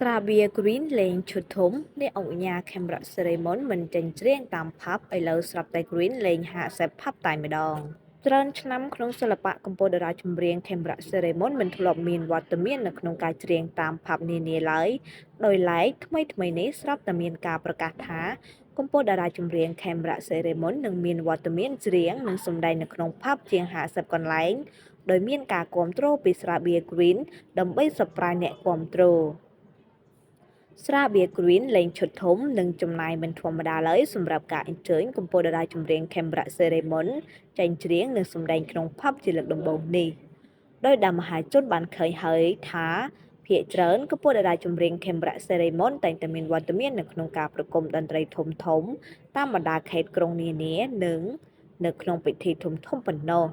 ស្រាបៀរ Green លេងឈុតធំអ្នកអង្គញា Camera Ceremony មិនចេញច្រៀងតាមផាប់ឥឡូវស្រាប់តែ Green លេង50ផាប់តែម្ដងច្រើនឆ្នាំក្នុងសិល្បៈកម្ពុជាតារាចម្រៀង Camera Ceremony មិនធ្លាប់មានវត្តមាននៅក្នុងការច្រៀងតាមផាប់នានាឡើយដោយឡែកថ្មីនេះស្រាប់តែមានការប្រកាសថាកម្ពុជាតារាចម្រៀង Camera Ceremony នឹងមានវត្តមានច្រៀងនិងសម្ដែងនៅក្នុងផាប់ជាង50កន្លែងដោយមានការគ្រប់គ្រងពីស្រាបៀរ Green ដើម្បីsurpriseអ្នកគ្រប់គ្រងស្រាបៀរ Green លេងឈុតធំនិងចំណាយមិនធម្មតាឡើយសម្រាប់ការអញ្ជើញកម្ពុជាតារាចម្រៀង Camera Ceremony ចេញច្រៀងនិងសម្ដែងក្នុងផាប់ជាលើកដំបូងនេះដោយដែលមហាជនបានឃើញហើយថាភាគច្រើនកម្ពុជាតារាចម្រៀង Camera Ceremony តែងតែមានវត្តមាននៅក្នុងការប្រគំតន្ត្រីធំតាមបណ្ដាខេត្តក្រុងនានានិងនៅក្នុងពិធីធំប៉ុណ្ណោះ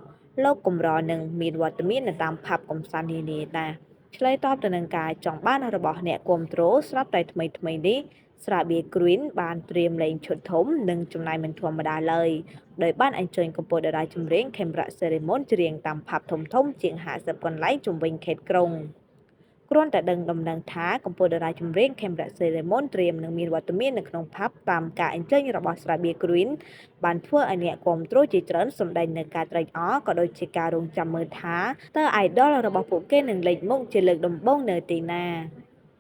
លោកកម្រនឹងមានវត្តមាននៅតាមផាប់កំសាន្តនានាដែរឆ្លើយតបទៅនឹងការចង់បានរបស់អ្នកគាំទ្រស្រាប់តែថ្មីនេះស្រាបៀរ Green បានត្រៀមលេងឈុតធំនិងចំណាយមិនធម្មតាឡើយដោយបានអញ្ជើញកម្ពុជាតារាចម្រៀង Camera Ceremony ច្រៀងតាមផាប់ធំជាង50កន្លែងជុំវិញខេត្តក្រុងគ្រាន់តែដឹងដំណឹងថាកម្ពុជាតារាចម្រៀង Camera Ceremony ត្រៀមនឹងមានវត្តមាននៅក្នុងផាប់តាមការអញ្ជើញរបស់ស្រាបៀរ Green បានធ្វើឲ្យអ្នកគាំទ្រជាច្រើនសម្ដែងនៅការត្រេកអរក៏ដូចជាការរងចាំមើលថាតើ idol របស់ពួកគេនឹងលេចមុខជាលើកដំបូងនៅទីណា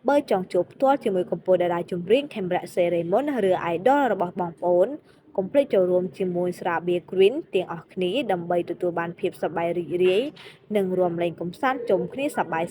បើចង់ជួបផ្ទាល់ជាមួយកម្ពុជាតារាចម្រៀង Camera Ceremony ឬ idol របស់បងប្អូនកុំភ្លេចចូលរួមជាមួយស្រាបៀរ Green ទាំងអស់គ្នាដើម្បីទទួលបានភាពសប្បាយរីករាយនិងរួមលេងកម្សាន្តជុំគ្នាសប្បាយ